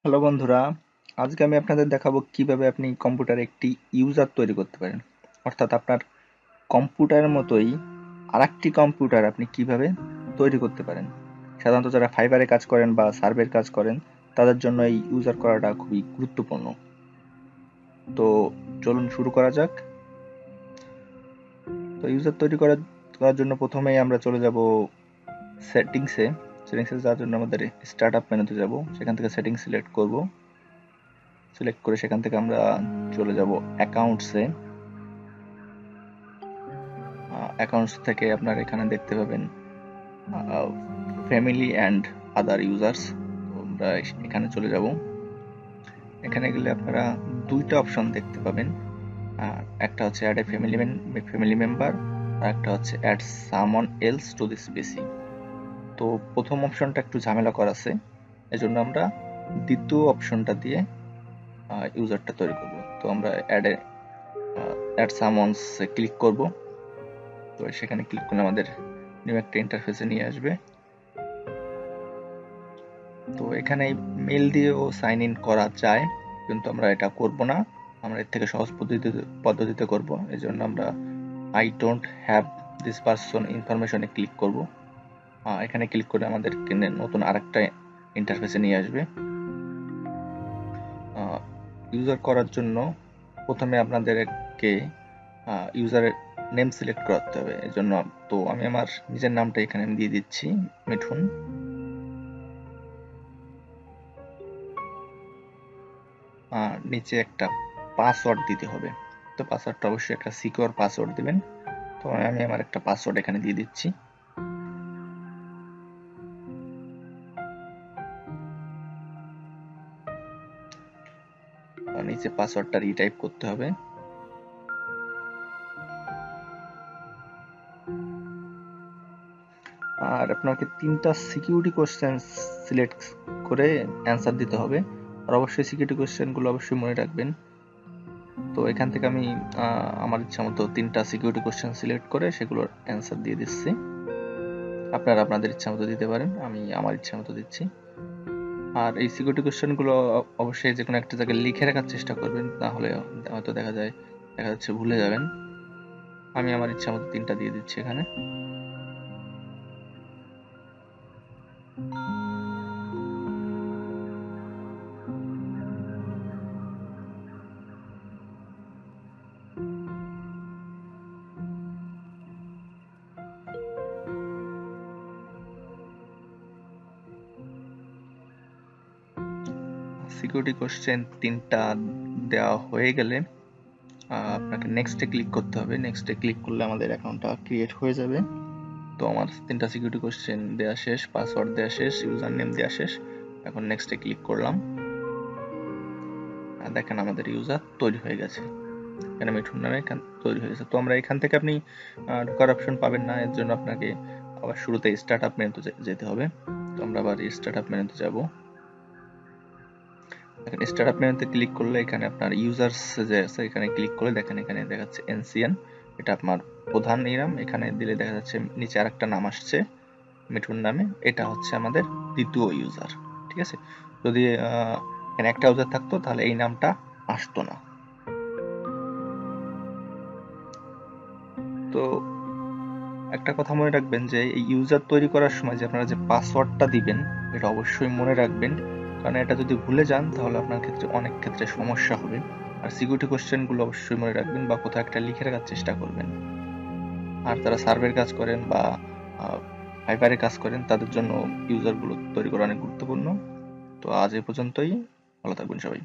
Hello বন্ধুরা, আজকে আমি আপনাদের দেখাবো কিভাবে আপনি কম্পিউটারে একটি ইউজার তৈরি করতে পারেন। অর্থাৎ আপনার কম্পিউটারের মতোই আরেকটি কম্পিউটার আপনি কিভাবে তৈরি করতে পারেন। সাধারণত যারা ফাইবারে কাজ করেন বা সার্ভের কাজ করেন তাদের জন্য এই ইউজার করাটা খুবই গুরুত্বপূর্ণ। তো চলুন শুরু করা যাক। তো ইউজার তৈরি করার জন্য প্রথমেই আমরা চলে যাব সেটিংসে। যাওয়ার জন্য আমাদের স্টার্ট আপ মেনুতে যাব, সেখান থেকে সেটিং সিলেক্ট করব। সিলেক্ট করে সেখান থেকে আমরা চলে যাব অ্যাকাউন্টসে। অ্যাকাউন্টস থেকে আপনার এখানে দেখতে পাবেন ফ্যামিলি অ্যান্ড আদার ইউজার্স। আমরা এখানে চলে যাব। এখানে গেলে আপনারা দুইটা অপশন দেখতে পাবেন। একটা হচ্ছে অ্যাড এ ফ্যামিলি মেম্বার, আর একটা হচ্ছে অ্যাড সামন এলস টু দিস পিসি। তো প্রথম অপশনটা একটু ঝামেলা করা আছে, এজন্য আমরা দ্বিতীয় অপশনটা দিয়ে ইউজারটা তৈরি করব। তো আমরা অ্যাড সামন্স ক্লিক করব। তো সেখানে ক্লিক করলে আমাদের নিউ একটা ইন্টারফেসে নিয়ে আসবে। তো এখানে মেল দিয়েও সাইন ইন করা যায়, কিন্তু আমরা এটা করব না। আমরা এর থেকে সহজ পদ্ধতিতে করব। এই জন্য আমরা I don't have this person ইনফরমেশনে ক্লিক করব। এখানে ক্লিক করে আমাদের নতুন আরেকটা ইন্টারফেসে নিয়ে আসবে। ইউজার করার জন্য প্রথমে আপনাদেরকে ইউজারের নেম সিলেক্ট করতে হবে। এই জন্য তো আমি আমার নিজের নামটা এখানে দিয়ে দিচ্ছি, মিঠুন। নিচে একটা পাসওয়ার্ড দিতে হবে। তো পাসওয়ার্ডটা অবশ্যই একটা সিকিউর পাসওয়ার্ড দিবেন। তো আমি আমার একটা পাসওয়ার্ড এখানে দিয়ে দিচ্ছি। নিচে পাসওয়ার্ডটা রিটাইপ করতে হবে। আর আপনাকে 3টা সিকিউরিটি কোশ্চেন সিলেক্ট করে অ্যান্সার দিতে হবে। আর অবশ্যই সিকিউরিটি কোশ্চেনগুলো অবশ্যই মনে রাখবেন। তো এখান থেকে আমি আমার ইচ্ছা মতো 3টা সিকিউরিটি কোশ্চেন সিলেক্ট করে সেগুলোর অ্যান্সার দিয়ে দিচ্ছি। আপনারা আপনাদের ইচ্ছা মতো দিতে পারেন, আমি আমার ইচ্ছা মতো দিচ্ছি। আর এই সিকিউরিটি কোশ্চেনগুলো অবশ্যই যে কোনো একটা জায়গায় লিখে রাখার চেষ্টা করবেন, তাহলে হয়তো দেখা যাচ্ছে ভুলে যাবেন। আমি আমার ইচ্ছা মতো 3টা দিয়ে দিচ্ছি এখানে। সিকিউরিটি কোশ্চেন 3টা দেওয়া হয়ে গেলে আপনাকে নেক্সটে ক্লিক করতে হবে। নেক্সটে ক্লিক করলে আমাদের অ্যাকাউন্টটা ক্রিয়েট হয়ে যাবে। তো আমার 3টা সিকিউরিটি কোশ্চেন দেওয়া শেষ, পাসওয়ার্ড দেওয়া শেষ, ইউজার নেম দেওয়া শেষ। এখন নেক্সটে ক্লিক করলাম। দেখেন আমাদের ইউজার তৈরি হয়ে গেছে। এখানে মিঠুন নামে তৈরি হয়ে গেছে। তো আমরা এখান থেকে আপনি ঢোকার অপশন পাবেন না, এর জন্য আপনাকে আবার শুরুতে স্টার্ট আপ মেনুতে যেতে হবে। তো আমরা আবার স্টার্ট আপ মেনুতে যাব। এখন স্টার্ট আপ মেনুতে ক্লিক করলে এখানে আপনার ইউজার্স যে আছে এখানে ক্লিক করলে দেখেন এখানে দেখাচ্ছে এনসিএন, এটা আপনার প্রধান নাম। এখানে দিলে দেখা যাচ্ছে নিচে আরেকটা নাম আসছে মিঠুন নামে, এটা হচ্ছে আমাদের দ্বিতীয় ইউজার। ঠিক আছে, যদি এখানে একটা ইউজার থাকতো তাহলে এই নামটা আসতো না। তো একটা কথা মনে রাখবেন যে এই ইউজার তৈরি করার সময় যে আপনারা যে পাসওয়ার্ডটা দিবেন এটা অবশ্যই মনে রাখবেন, কারণ এটা যদি ভুলে যান তাহলে আপনার ক্ষেত্রে অনেক ক্ষেত্রে সমস্যা হবে। আর সিকিউরিটি কোশ্চেনগুলো অবশ্যই মনে রাখবেন বা কোথাও একটা লিখে রাখার চেষ্টা করবেন। আর যারা সার্ভের কাজ করেন বা ফাইবারে কাজ করেন তাদের জন্য ইউজারগুলো তৈরি করা অনেক গুরুত্বপূর্ণ। তো আজ এ পর্যন্তই, ভালো থাকবেন সবাই।